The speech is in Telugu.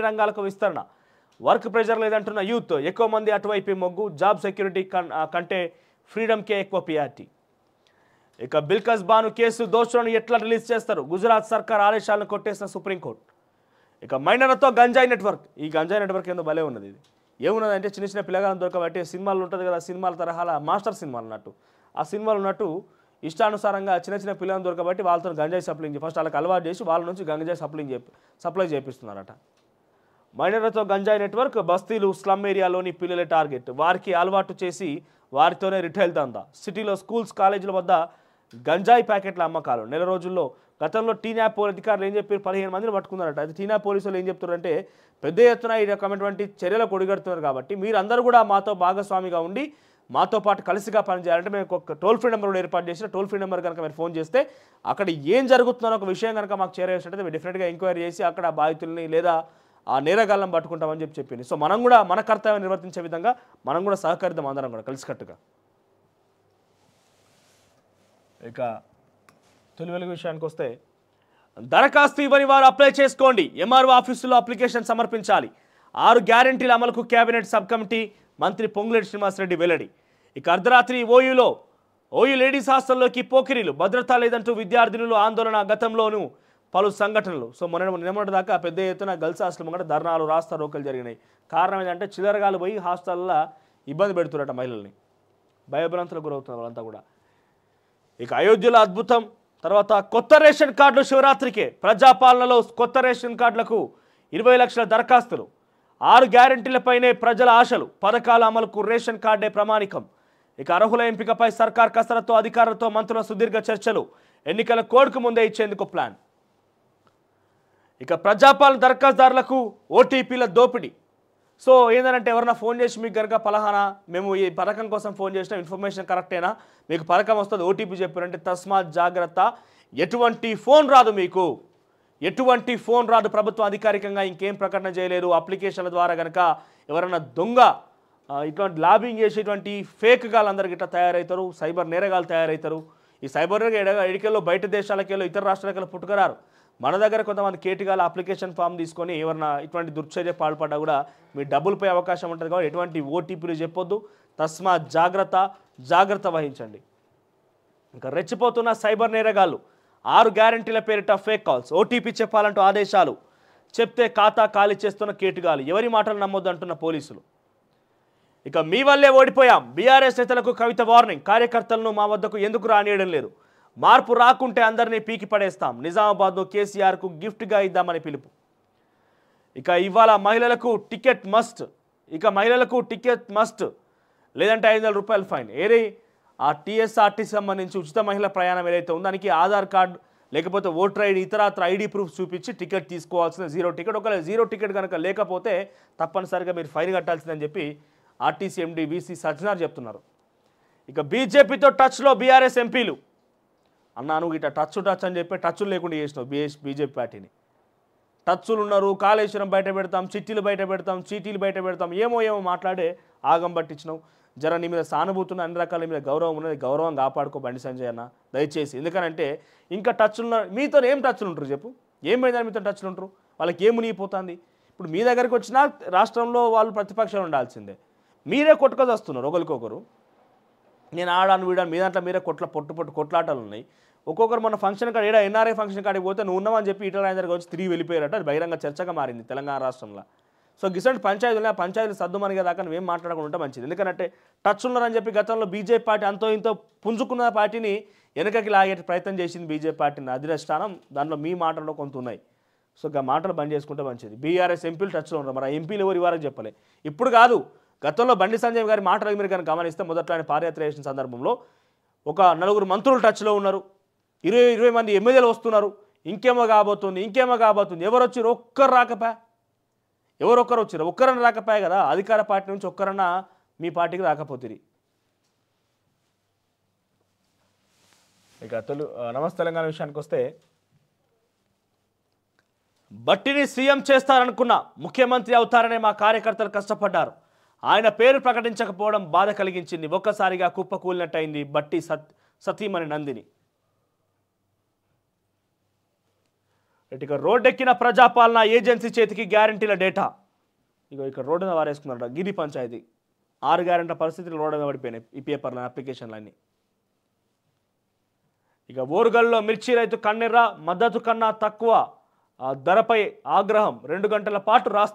రంగాలకు విస్తరణ వర్క్ ప్రెజర్ లేదంటున్న యూత్ ఎక్కువ మంది అటువైపు మొగ్గు జాబ్ సెక్యూరిటీ కంటే ఫ్రీడమ్కే ఎక్కువ పిఆర్టీ ఇక బిల్కస్ బాను కేసు దోషులను ఎట్లా రిలీజ్ చేస్తారు గుజరాత్ సర్కార్ ఆదేశాలను కొట్టేసిన సుప్రీంకోర్టు ఇక మైనర్లతో గంజాయి నెట్వర్క్ ఈ గంజాయి నెట్వర్క్ ఏందో భలే ఉన్నది ఇది ఏమున్నదంటే చిన్న చిన్న పిల్లగాలను దొరకబట్టి సినిమాలు ఉంటుంది కదా సినిమాల తరహాల మాస్టర్ సినిమాలు అన్నట్టు ఆ సినిమాలు ఉన్నట్టు ఇష్టానుసారంగా చిన్న చిన్న పిల్లలను దొరకబట్టి వాళ్ళతో గంజాయి సప్లై ఫస్ట్ వాళ్ళకి అలవాటు చేసి వాళ్ళ నుంచి గంజాయి సప్లై చేపిస్తున్నారట మైనర్లతో గంజాయి నెట్వర్క్ బస్తీలు స్లమ్ ఏరియాలోని పిల్లలే టార్గెట్ వారికి అలవాటు చేసి వారితోనే రిటైల్ దందా సిటీలో స్కూల్స్ కాలేజీల వద్ద గంజాయి ప్యాకెట్ల అమ్మకాలు నెల రోజుల్లో గతంలో టీనాప్ అధికారులు ఏం చెప్పారు 15 మందిని పట్టుకున్నారట అది టీనాప్ పోలీసులు ఏం చెప్తున్నారంటే పెద్ద ఎత్తున ఈ రకమైనటువంటి చర్యలకు ఒడిగడుతున్నారు కాబట్టి మీరందరూ కూడా మాతో భాగస్వామిగా ఉండి మాతో పాటు కలిసిగా పనిచేయాలంటే మేము ఒక టోల్ ఫ్రీ నెంబర్ ఏర్పాటు చేసిన టోల్ ఫ్రీ నెంబర్ కనుక మీరు ఫోన్ చేస్తే అక్కడ ఏం జరుగుతుందో ఒక విషయం కనుక మాకు చేరేసినట్టు మేము డెఫినెట్గా ఎంక్వైరీ చేసి అక్కడ బాధితుల్ని లేదా ఆ నేరగాళ్ళని పట్టుకుంటామని చెప్పింది సో మనం కూడా మన కర్తవ్యం నిర్వర్తించే విధంగా మనం కూడా సహకరిద్దాం అందరం కూడా కలిసికట్టుగా ఇక తొలి వెలుగు విషయానికి వస్తే దరఖాస్తు ఇవ్వని వారు అప్లై చేసుకోండి ఎంఆర్ఓ ఆఫీసులో అప్లికేషన్ సమర్పించాలి 6 గ్యారెంటీల అమలుకు కేబినెట్ సబ్ కమిటీ మంత్రి పొంగులేటి శ్రీనివాసరెడ్డి వెల్లడి ఇక అర్ధరాత్రి ఓయూ లేడీస్ హాస్టల్లోకి పోకిరీలు భద్రత లేదంటూ విద్యార్థినులు ఆందోళన గతంలోనూ పలు సంఘటనలు సో నిన్నటి దాకా పెద్ద ఎత్తున గర్ల్స్ హాస్టల్ ముంగట ధర్నాలు రాస్తా రోకలు జరిగినాయి కారణం ఏంటంటే చిల్లరగాలు పోయి హాస్టల్లో ఇబ్బంది పెడుతున్నారట మహిళల్ని భయభ్రాంతులకు గురవుతున్నారు వాళ్ళంతా కూడా ఇక అయోధ్యలో అద్భుతం తర్వాత కొత్త రేషన్ కార్డులు శివరాత్రికే ప్రజాపాలనలో కొత్త రేషన్ కార్డులకు 20 లక్షల దరఖాస్తులు 6 గ్యారెంటీలపైనే ప్రజల ఆశలు పథకాల అమలుకు రేషన్ కార్డే ప్రమాణికం ఇక అర్హుల ఎంపికపై సర్కార్ కసరత్తు అధికారులతో మంత్రుల సుదీర్ఘ చర్చలు ఎన్నికల కోడ్కు ముందే ఇచ్చేందుకు ప్లాన్ ఇక ప్రజాపాలన దరఖాస్తుదారులకు ఓటీపీల దోపిడీ సో ఏంటంటే ఎవరైనా ఫోన్ చేసి మీకు కనుక పలహానా మేము ఈ పథకం కోసం ఫోన్ చేసిన ఇన్ఫర్మేషన్ కరెక్టేనా మీకు పథకం వస్తుంది ఓటీపీ చెప్పారంటే తస్మాత్ జాగ్రత్త ఎటువంటి ఫోన్ రాదు మీకు ఎటువంటి ఫోన్ రాదు ప్రభుత్వం అధికారికంగా ఇంకేం ప్రకటన చేయలేరు అప్లికేషన్ల ద్వారా కనుక ఎవరైనా దొంగ ఇటువంటి లాబింగ్ చేసేటువంటి ఫేక్ గాళ్ళందరికీ ఇట్లా తయారవుతారు సైబర్ నేరగాలు తయారవుతారు ఈ సైబర్ ఎడికల్లో బయట దేశాలకెళ్ళో ఇతర రాష్ట్రాలకెళ్ళో పుట్టుకరారు మన దగ్గర కొంతమంది కేటీగాల అప్లికేషన్ ఫామ్ తీసుకొని ఎవరైనా ఇటువంటి దుర్చర్య పాల్పడ్డా కూడా మీ డబ్బులు పోయే అవకాశం ఉంటుంది కాబట్టి ఎటువంటి ఓటీపీలు చెప్పొద్దు తస్మాత్ జాగ్రత్త వహించండి ఇంకా రెచ్చిపోతున్న సైబర్ నేరగాళ్ళు 6 గ్యారెంటీల పేరిట ఫేక్ కాల్స్ ఓటీపీ చెప్పాలంటూ ఆదేశాలు చెప్తే ఖాతా ఖాళీ చేస్తున్న కేటుగాలు ఎవరి మాటలు నమ్మొద్దు అంటున్న పోలీసులు ఇక మీ వల్లే ఓడిపోయాం బీఆర్ఎస్ నేతలకు కవిత వార్నింగ్ కార్యకర్తలను మా వద్దకు ఎందుకు రానియడం లేదు మార్పు రాకుంటే అందరినీ పీకి పడేస్తాం నిజామాబాద్లో కేసీఆర్కు గిఫ్ట్గా ఇద్దామని పిలుపు ఇక ఇవాళ మహిళలకు టికెట్ మస్ట్ లేదంటే 500 రూపాయలు ఫైన్ ఏరే ఆ టీఎస్ఆర్టీ సంబంధించి ఉచిత మహిళా ప్రయాణం ఏదైతే ఉందో దానికి ఆధార్ కార్డు లేకపోతే ఓటర్ ఐడి ఇతరత్ర ఐడి ప్రూఫ్ చూపించి టికెట్ తీసుకోవాల్సిన జీరో టికెట్ ఒకవేళ జీరో టికెట్ కనుక లేకపోతే తప్పనిసరిగా మీరు ఫైన్ కట్టాల్సిందని చెప్పి ఆర్టీసీ ఎండీ వీసీ సజ్జనార్ చెప్తున్నారు ఇక బీజేపీతో టచ్లో బీఆర్ఎస్ ఎంపీలు అన్నా నువ్వు ఇట్లా టచ్ అని చెప్పి టచ్లు లేకుండా చేసినావు బీజేపీ పార్టీని టచ్లు ఉన్నారు కాళేశ్వరం బయట పెడతాం చీటీలు బయట పెడతాం ఏమో మాట్లాడే ఆగం పట్టించినావు జర నీ మీద సానుభూతున్న అన్ని రకాల మీద గౌరవం ఉన్నది గౌరవం కాపాడుకో బండి సంజయ్ అన్న దయచేసి ఎందుకనంటే ఇంకా టచ్లు మీతో ఏం టచ్లు ఉంటారు చెప్పు ఏమైందని మీతో టచ్లు ఉంటారు వాళ్ళకి ఏం మునిగిపోతుంది ఇప్పుడు మీ దగ్గరికి వచ్చినా రాష్ట్రంలో వాళ్ళు ప్రతిపక్షాలు ఉండాల్సిందే మీరే కొట్టుకొస్తున్నారు ఒకరికొకరు నేను ఆడాను వీడాను మీ దాంట్లో మీరే పొట్టు కొట్లాటలు ఉన్నాయి ఒక్కొక్కరు మన ఫంక్షన్ కార్డు ఏడా ఎన్ఆర్ఐ ఫంక్షన్ కార్డుకి పోతే నువ్వు ఉన్నామని చెప్పి ఈటల రాజేందర్ వచ్చి తిరిగి వెళ్ళిపోయారట అది బహిరంగ చర్చగా మారింది తెలంగాణ రాష్ట్రంలో సో గిసంటి పంచాయతీలు సర్దుమనిగే దాకా నువ్వేం మాట్లాడకుండా ఉంటే మంచిది ఎందుకంటే టచ్ ఉన్నారని చెప్పి గతంలో బీజేపీ పార్టీ అంతో ఇంతో పుంజుకున్న పార్టీని వెనకకి లాగే ప్రయత్నం చేసింది బీజేపీ పార్టీని అధిష్టానం దాంట్లో మీ మాటల్లో కొంత ఉన్నాయి సో ఆ మాటలు బంద్ చేసుకుంటే మంచిది బీఆర్ఎస్ ఎంపీలు టచ్లో ఉన్నారు మరి ఆ ఎంపీలు ఎవరు ఇవ్వాలని చెప్పలే ఇప్పుడు కాదు గతంలో బండి సంజయ్ గారి మాటలు మీరు కనుక గమనిస్తే మొదట్లో ఆయన పాదయాత్ర చేసిన సందర్భంలో ఒక 4 మంత్రులు టచ్లో ఉన్నారు 20 మంది ఎమ్మెల్యేలు వస్తున్నారు ఇంకేమో కాబోతుంది ఎవరు వచ్చారు ఒక్కరు వచ్చారు ఒక్కరన్నా రాకపోయా కదా అధికార పార్టీ నుంచి ఒక్కరన్నా మీ పార్టీకి రాకపోతుంది ఇక నమస్తే తెలంగాణ విషయానికి వస్తే బట్టిని సీఎం చేస్తారనుకున్న ముఖ్యమంత్రి అవుతారనే మా కార్యకర్తలు కష్టపడ్డారు ఆయన పేరు ప్రకటించకపోవడం బాధ కలిగించింది ఒక్కసారిగా కుప్పకూలినట్టయింది బట్టి సతీమణి నందిని ఇక రోడ్డెక్కిన ప్రజాపాలన ఏజెన్సీ చేతికి గ్యారంటీల డేటా. ఇక్కడ రోడ్డు మీద వారేసుకున్నారట గిరి పంచాయతీ. 6 గ్యారెంటీల పరిస్థితులు రోడ్డు మీద పడిపోయినాయి ఈ పేపర్ల అప్లికేషన్లన్నీ. ఇక ఓరుగల్లో మిర్చి రైతు కన్నెర్ర, మద్దతు కన్నా తక్కువ ధరపై ఆగ్రహం. 2 గంటల పాటు రాస్తా